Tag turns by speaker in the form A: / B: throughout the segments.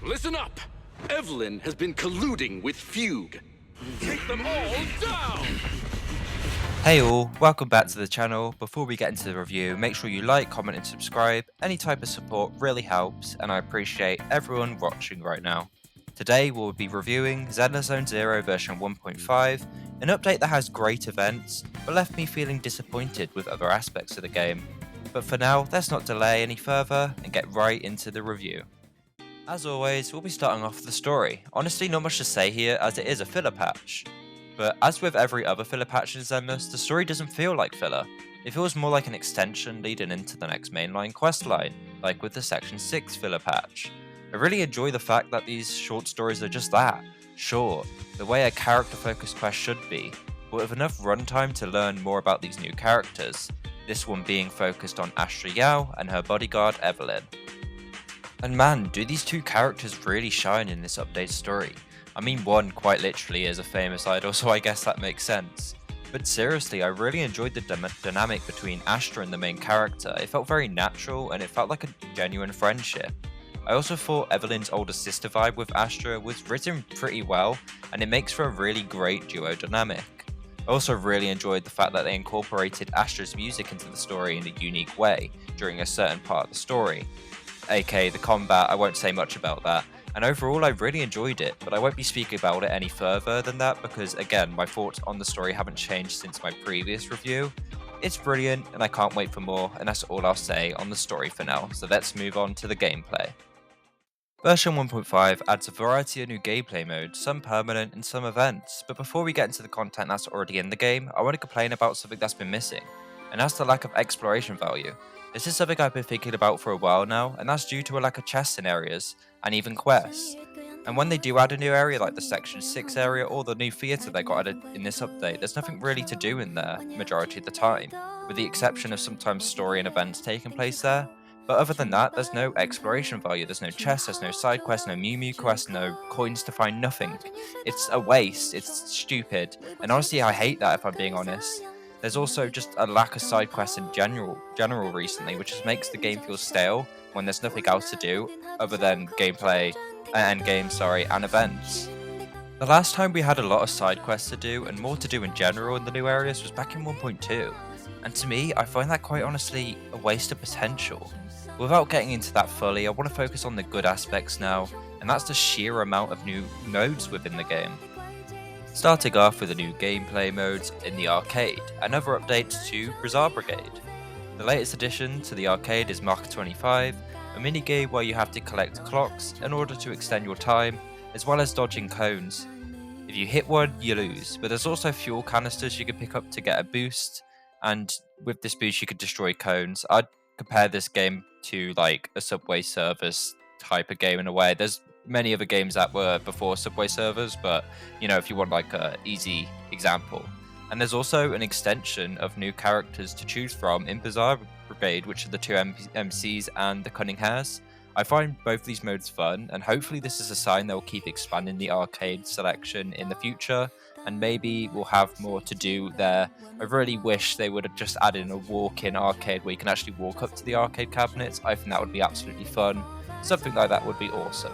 A: Listen up! Evelyn has been colluding with Fugue. Take them all down!
B: Hey all, welcome back to the channel. Before we get into the review, make sure you like, comment and subscribe. Any type of support really helps, and I appreciate everyone watching right now. Today we'll be reviewing Zenless Zone Zero version 1.5, an update that has great events, but left me feeling disappointed with other aspects of the game. But for now, let's not delay any further and get right into the review. As always, we'll be starting off with the story. Honestly, not much to say here as it is a filler patch. But as with every other filler patch in Zenless, the story doesn't feel like filler. It feels more like an extension leading into the next mainline questline, like with the Section 6 filler patch. I really enjoy the fact that these short stories are just that, short, the way a character-focused quest should be, but with enough runtime to learn more about these new characters, this one being focused on Astra Yao and her bodyguard Evelyn. And man, do these two characters really shine in this update story. I mean, one quite literally is a famous idol, so I guess that makes sense. But seriously, I really enjoyed the dynamic between Astra and the main character. It felt very natural and it felt like a genuine friendship. I also thought Evelyn's older sister vibe with Astra was written pretty well, and it makes for a really great duo dynamic. I also really enjoyed the fact that they incorporated Astra's music into the story in a unique way during a certain part of the story. aka the combat. I won't say much about that, and overall I really enjoyed it, but I won't be speaking about it any further than that because again, my thoughts on the story haven't changed since my previous review. It's brilliant and I can't wait for more, and that's all I'll say on the story for now, so let's move on to the gameplay. Version 1.5 adds a variety of new gameplay modes, some permanent and some events, but before we get into the content that's already in the game, I want to complain about something that's been missing, and that's the lack of exploration value. This is something I've been thinking about for a while now, and that's due to a lack of chests in areas, and even quests. And when they do add a new area like the Section 6 area or the new theatre they got added in this update, there's nothing really to do in there majority of the time, with the exception of sometimes story and events taking place there. But other than that, there's no exploration value, there's no chests, there's no side quests, no Mew quests, no coins to find, nothing. It's a waste, it's stupid, and honestly I hate that if I'm being honest. There's also just a lack of side quests in general recently, which just makes the game feel stale when there's nothing else to do other than gameplay and events. The last time we had a lot of side quests to do and more to do in general in the new areas was back in 1.2, and to me I find that quite honestly a waste of potential. Without getting into that fully, I want to focus on the good aspects now, and that's the sheer amount of new modes within the game. Starting off with the new gameplay modes in the arcade, and other updates to Bazaar Brigade. The latest addition to the arcade is Mark 25, a minigame where you have to collect clocks in order to extend your time, as well as dodging cones. If you hit one, you lose, but there's also fuel canisters you can pick up to get a boost, and with this boost you could destroy cones. I'd compare this game to like a Subway Surfers type of game in a way. There's many other games that were before Subway Surfers, but you know, if you want like a easy example. And there's also an extension of new characters to choose from in Bazaar Brigade, which are the two MCs and the Cunning Hares. I find both these modes fun, and hopefully this is a sign they'll keep expanding the arcade selection in the future, and maybe we'll have more to do there. I really wish they would have just added in a walk-in arcade where you can actually walk up to the arcade cabinets. I think that would be absolutely fun. Something like that would be awesome.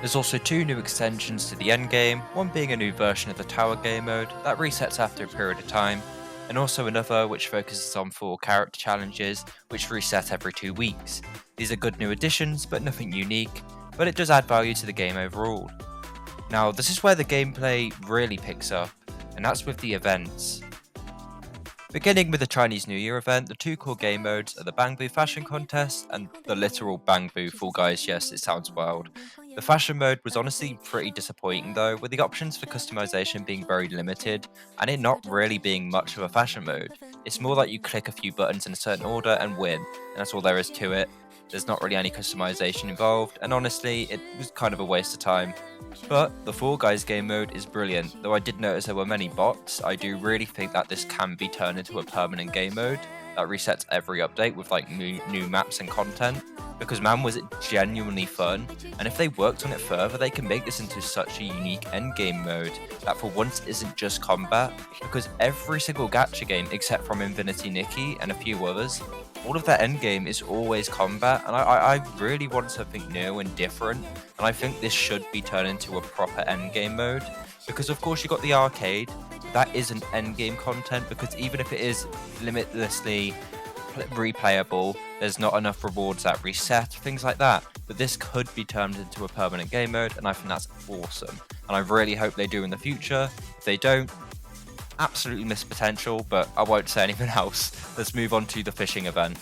B: There's also two new extensions to the endgame, one being a new version of the tower game mode that resets after a period of time, and also another which focuses on 4 character challenges which reset every 2 weeks. These are good new additions, but nothing unique, but it does add value to the game overall. Now this is where the gameplay really picks up, and that's with the events. Beginning with the Chinese New Year event, the 2 core game modes are the Bangboo fashion contest and the literal Bangboo Fall Guys. Yes, it sounds wild. The fashion mode was honestly pretty disappointing though, with the options for customization being very limited and it not really being much of a fashion mode. It's more like you click a few buttons in a certain order and win, and that's all there is to it. There's not really any customization involved, and honestly it was kind of a waste of time. But the Fall Guys game mode is brilliant. Though I did notice there were many bots, I do really think that this can be turned into a permanent game mode that resets every update with like new maps and content, because man was it genuinely fun, and if they worked on it further they can make this into such a unique endgame mode that for once isn't just combat, because every single gacha game except from Infinity Nikki and a few others all of their endgame is always combat, and I really want something new and different, and I think this should be turned into a proper endgame mode, because of course you got the arcade, that isn't endgame content, because even if it is limitlessly replayable, there's not enough rewards that reset, things like that, but this could be turned into a permanent game mode, and I think that's awesome, and I really hope they do in the future. If they don't, absolutely missed potential, but I won't say anything else. Let's move on to the fishing event.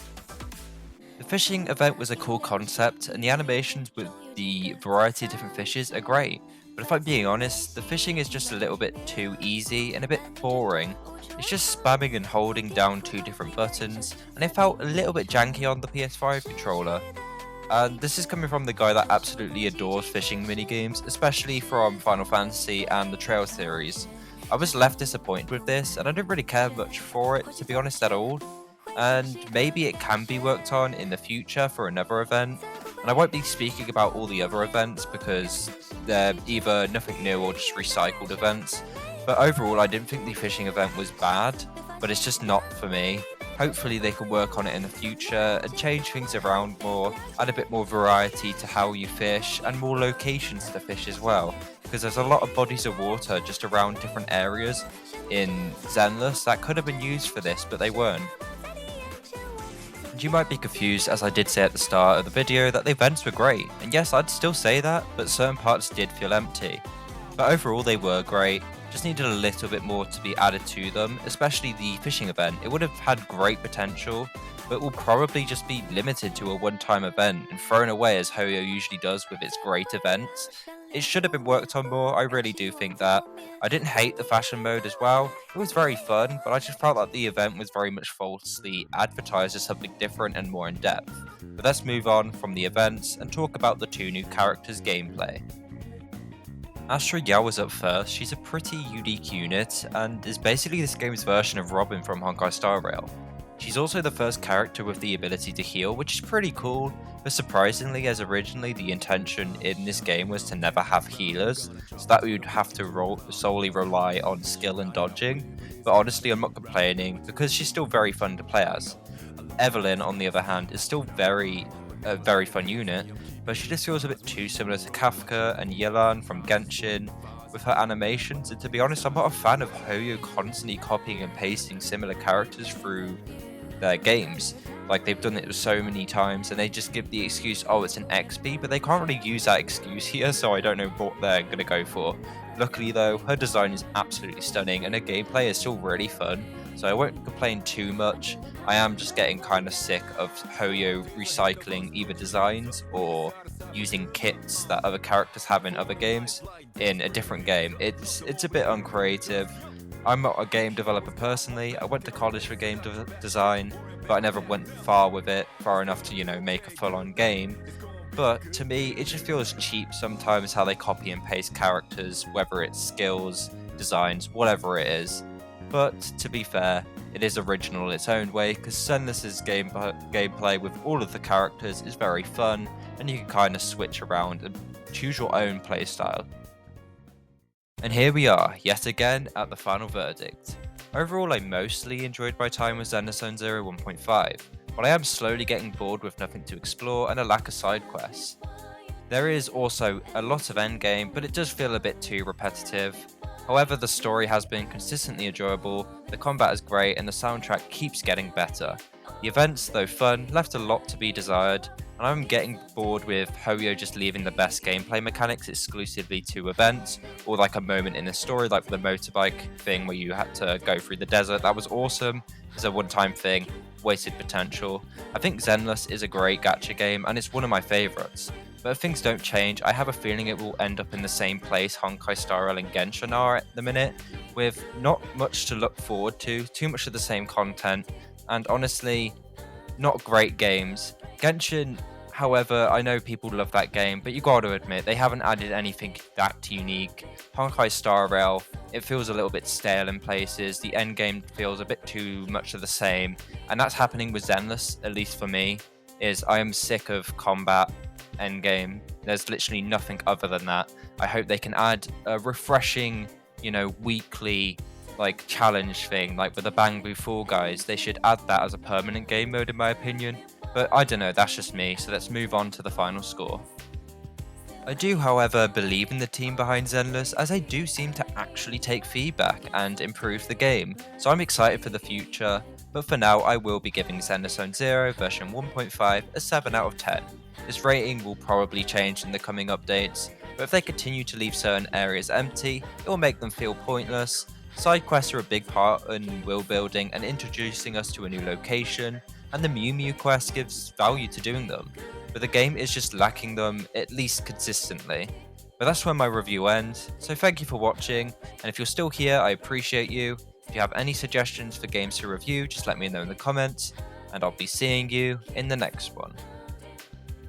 B: The fishing event was a cool concept, and the animations with the variety of different fishes are great, but if I'm being honest, the fishing is just a little bit too easy and a bit boring. It's just spamming and holding down 2 different buttons, and it felt a little bit janky on the PS5 controller. And this is coming from the guy that absolutely adores fishing minigames, especially from Final Fantasy and the Trail series. I was left disappointed with this, and I didn't really care much for it, to be honest, at all. And maybe it can be worked on in the future for another event. And I won't be speaking about all the other events because they're either nothing new or just recycled events. But overall, I didn't think the fishing event was bad, but it's just not for me. Hopefully they can work on it in the future and change things around more, add a bit more variety to how you fish and more locations to fish as well, because there's a lot of bodies of water just around different areas in Zenless that could have been used for this, but they weren't. And you might be confused, as I did say at the start of the video, that the events were great, and yes, I'd still say that, but certain parts did feel empty. But overall they were great, just needed a little bit more to be added to them, especially the fishing event. It would have had great potential, but will probably just be limited to a one-time event and thrown away as Hoyo usually does with its great events. It should have been worked on more, I really do think that. I didn't hate the fashion mode as well, it was very fun, but I just felt like the event was very much falsely advertised as something different and more in-depth. But let's move on from the events and talk about the 2 new characters' gameplay. Astra Yao was up first. She's a pretty unique unit and is basically this game's version of Robin from Honkai Star Rail. She's also the first character with the ability to heal, which is pretty cool, but surprisingly, as originally the intention in this game was to never have healers, so that we would have to solely rely on skill and dodging, but honestly I'm not complaining because she's still very fun to play as. Evelyn, on the other hand, is still a very fun unit, but she just feels a bit too similar to Kafka and Yelan from Genshin with her animations, and to be honest, I'm not a fan of Hoyo constantly copying and pasting similar characters through their games. Like, they've done it so many times, and they just give the excuse, oh, it's an XP, but they can't really use that excuse here, so I don't know what they're going to go for. Luckily though, her design is absolutely stunning, and her gameplay is still really fun, so I won't complain too much. I am just getting kind of sick of Hoyo recycling either designs or using kits that other characters have in other games in a different game. It's a bit uncreative. I'm not a game developer personally. I went to college for game design, but I never went far enough to, make a full-on game. But to me, it just feels cheap sometimes how they copy and paste characters, whether it's skills, designs, whatever it is. But to be fair, it is original in its own way, because Zenless's gameplay with all of the characters is very fun, and you can kind of switch around and choose your own playstyle. And here we are, yet again, at the final verdict. Overall, I mostly enjoyed my time with Zenless Zone Zero 1.5, but I am slowly getting bored with nothing to explore and a lack of side quests. There is also a lot of endgame, but it does feel a bit too repetitive. However, the story has been consistently enjoyable, the combat is great, and the soundtrack keeps getting better. The events, though fun, left a lot to be desired, and I'm getting bored with Hoyo just leaving the best gameplay mechanics exclusively to events, or like a moment in the story, like the motorbike thing where you had to go through the desert. That was awesome. It's a one-time thing, wasted potential. I think Zenless is a great gacha game, and it's one of my favourites. But if things don't change, I have a feeling it will end up in the same place Honkai Star Rail and Genshin are at the minute, with not much to look forward to, too much of the same content, and honestly, not great games. Genshin, however, I know people love that game, but you gotta admit, they haven't added anything that unique. Honkai Star Rail, it feels a little bit stale in places, the endgame feels a bit too much of the same, and that's happening with Zenless, at least for me, is I am sick of combat endgame. There's literally nothing other than that. I hope they can add a refreshing, weekly like challenge thing, like with the Bangboo Fall Guys. They should add that as a permanent game mode in my opinion. But I don't know, that's just me, so let's move on to the final score. I do, however, believe in the team behind Zenless, as they do seem to actually take feedback and improve the game, so I'm excited for the future, but for now I will be giving Zenless Zone 0 version 1.5 a 7 out of 10. This rating will probably change in the coming updates, but if they continue to leave certain areas empty, it will make them feel pointless. Side quests are a big part in world building and introducing us to a new location, and the Mew Mew quest gives value to doing them, but the game is just lacking them, at least consistently. But that's where my review ends, so thank you for watching, and if you're still here, I appreciate you. If you have any suggestions for games to review, just let me know in the comments, and I'll be seeing you in the next one.